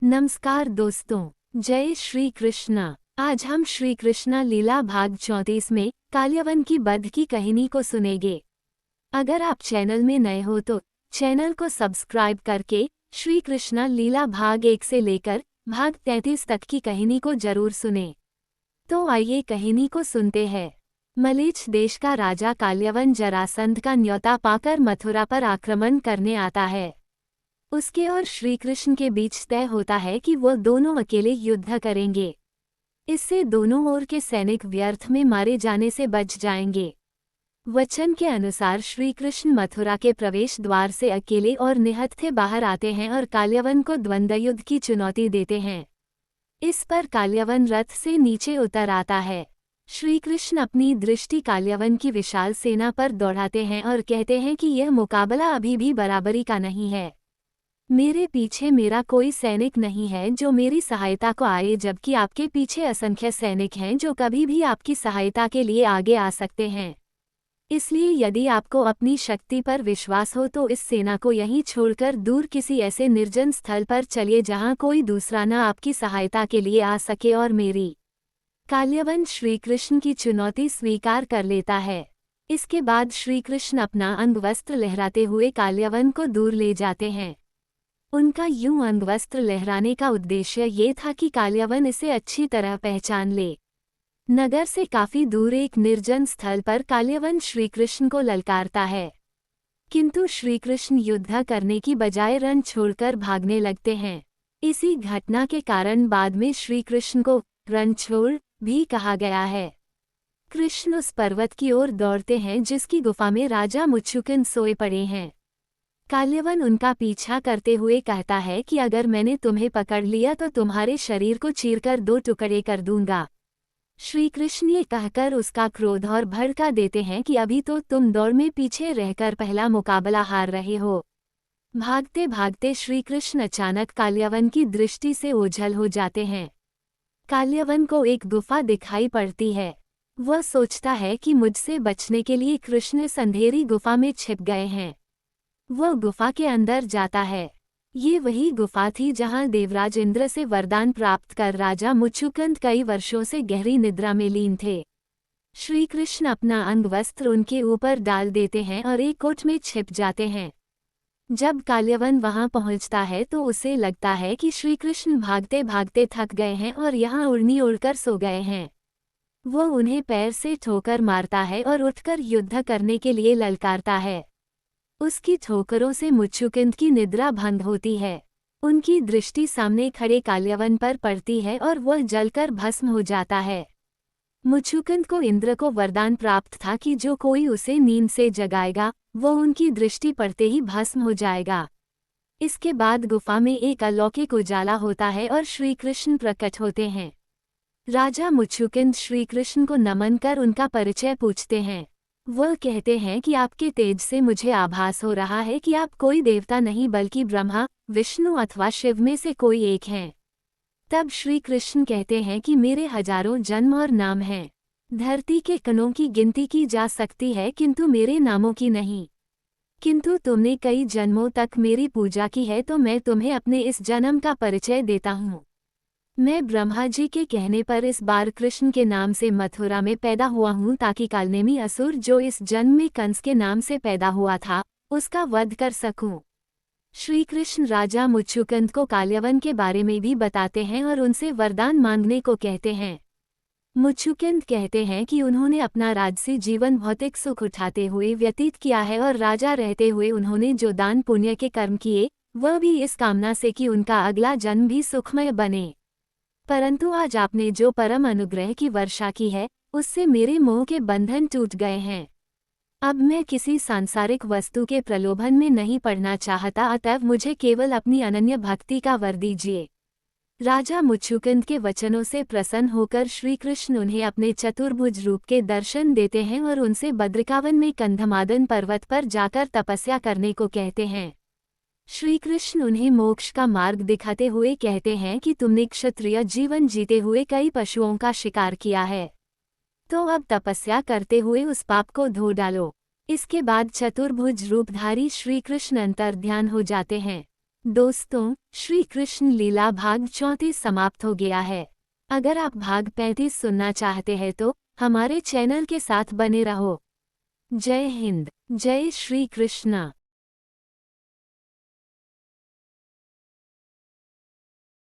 नमस्कार दोस्तों, जय श्री कृष्णा। आज हम श्री कृष्णा लीला भाग 34 में काल्यवन की वध की कहानी को सुनेंगे। अगर आप चैनल में नए हो तो चैनल को सब्सक्राइब करके श्री कृष्णा लीला भाग 1 से लेकर भाग 33 तक की कहानी को जरूर सुने। तो आइए कहानी को सुनते हैं। मलेच्छ देश का राजा काल्यवन जरासंध का न्योता पाकर मथुरा पर आक्रमण करने आता है। उसके और श्री कृष्ण के बीच तय होता है कि वो दोनों अकेले युद्ध करेंगे। इससे दोनों ओर के सैनिक व्यर्थ में मारे जाने से बच जाएंगे। वचन के अनुसार श्री कृष्ण मथुरा के प्रवेश द्वार से अकेले और निहत्थे बाहर आते हैं और काल्यवन को द्वंद्व युद्ध की चुनौती देते हैं। इस पर काल्यवन रथ से नीचे उतर आता है। श्री कृष्ण अपनी दृष्टि काल्यवन की विशाल सेना पर दौड़ाते हैं और कहते हैं कि यह मुकाबला अभी भी बराबरी का नहीं है। मेरे पीछे मेरा कोई सैनिक नहीं है जो मेरी सहायता को आए, जबकि आपके पीछे असंख्य सैनिक हैं जो कभी भी आपकी सहायता के लिए आगे आ सकते हैं। इसलिए यदि आपको अपनी शक्ति पर विश्वास हो तो इस सेना को यहीं छोड़कर दूर किसी ऐसे निर्जन स्थल पर चलिए जहां कोई दूसरा न आपकी सहायता के लिए आ सके और मेरी। काल्यवन श्री कृष्ण की चुनौती स्वीकार कर लेता है। इसके बाद श्री कृष्ण अपना अंगवस्त्र लहराते हुए काल्यवन को दूर ले जाते हैं। उनका यूं अंगवस्त्र लहराने का उद्देश्य ये था कि काल्यवन इसे अच्छी तरह पहचान ले। नगर से काफी दूर एक निर्जन स्थल पर काल्यवन श्रीकृष्ण को ललकारता है, किंतु श्रीकृष्ण युद्ध करने की बजाय रण छोड़कर भागने लगते हैं। इसी घटना के कारण बाद में श्रीकृष्ण को रणछोड़ भी कहा गया है। कृष्ण उस पर्वत की ओर दौड़ते हैं जिसकी गुफा में राजा मुच्छुकन सोए पड़े हैं। काल्यवन उनका पीछा करते हुए कहता है कि अगर मैंने तुम्हें पकड़ लिया तो तुम्हारे शरीर को चीरकर 2 टुकड़े कर दूंगा। श्री कृष्ण ये कहकर उसका क्रोध और भड़का देते हैं कि अभी तो तुम दौड़ में पीछे रहकर पहला मुकाबला हार रहे हो। भागते भागते श्री कृष्ण अचानक काल्यवन की दृष्टि से ओझल हो जाते हैं। काल्यवन को एक गुफा दिखाई पड़ती है। वह सोचता है कि मुझसे बचने के लिए कृष्ण इस अंधेरी गुफा में छिप गए हैं। वह गुफा के अंदर जाता है। ये वही गुफा थी जहां देवराज इंद्र से वरदान प्राप्त कर राजा मुच्छुकंद कई वर्षों से गहरी निद्रा में लीन थे। श्री कृष्ण अपना अंगवस्त्र उनके ऊपर डाल देते हैं और एक कोट में छिप जाते हैं। जब काल्यवन वहां पहुंचता है तो उसे लगता है कि श्री कृष्ण भागते भागते थक गए हैं और यहाँ उड़नी उड़कर सो गए हैं। वह उन्हें पैर से ठोकर मारता है और उठकर युद्ध करने के लिए ललकारता है। उसकी ठोकरों से मुच्छुकंद की निद्रा भंग होती है। उनकी दृष्टि सामने खड़े काल्यवन पर पड़ती है और वह जलकर भस्म हो जाता है। मुच्छुकंद को इंद्र को वरदान प्राप्त था कि जो कोई उसे नींद से जगाएगा वो उनकी दृष्टि पड़ते ही भस्म हो जाएगा। इसके बाद गुफा में एक अलौकिक उजाला होता है और श्री कृष्ण प्रकट होते हैं। राजा मुच्छुकंद श्री कृष्ण को नमन कर उनका परिचय पूछते हैं। वह कहते हैं कि आपके तेज से मुझे आभास हो रहा है कि आप कोई देवता नहीं बल्कि ब्रह्मा, विष्णु अथवा शिव में से कोई एक हैं। तब श्री कृष्ण कहते हैं कि मेरे हजारों जन्म और नाम हैं। धरती के कणों की गिनती की जा सकती है किंतु मेरे नामों की नहीं। किंतु तुमने कई जन्मों तक मेरी पूजा की है तो मैं तुम्हें अपने इस जन्म का परिचय देता हूँ। मैं ब्रह्मा जी के कहने पर इस बार कृष्ण के नाम से मथुरा में पैदा हुआ हूँ ताकि कालनेमी असुर जो इस जन्म में कंस के नाम से पैदा हुआ था उसका वध कर सकूं। श्री कृष्ण राजा मुच्छुकंद को काल्यवन के बारे में भी बताते हैं और उनसे वरदान मांगने को कहते हैं। मुच्छुकंद कहते हैं कि उन्होंने अपना राजसी जीवन भौतिक सुख उठाते हुए व्यतीत किया है और राजा रहते हुए उन्होंने जो दान पुण्य के कर्म किए वह भी इस कामना से कि उनका अगला जन्म भी सुखमय बने। परंतु आज आपने जो परम अनुग्रह की वर्षा की है उससे मेरे मोह के बंधन टूट गए हैं। अब मैं किसी सांसारिक वस्तु के प्रलोभन में नहीं पड़ना चाहता, अतएव मुझे केवल अपनी अनन्य भक्ति का वर दीजिए। राजा मुच्छुकंद के वचनों से प्रसन्न होकर श्री कृष्ण उन्हें अपने चतुर्भुज रूप के दर्शन देते हैं और उनसे बद्रिकावन में कंधमादन पर्वत पर जाकर तपस्या करने को कहते हैं। श्री कृष्ण उन्हें मोक्ष का मार्ग दिखाते हुए कहते हैं कि तुमने क्षत्रिय जीवन जीते हुए कई पशुओं का शिकार किया है, तो अब तपस्या करते हुए उस पाप को धो डालो। इसके बाद चतुर्भुज रूपधारी श्री कृष्ण अंतर्ध्यान हो जाते हैं। दोस्तों, श्री कृष्ण लीला भाग 34 समाप्त हो गया है। अगर आप भाग 35 सुनना चाहते हैं तो हमारे चैनल के साथ बने रहो। जय हिंद, जय श्री कृष्ण।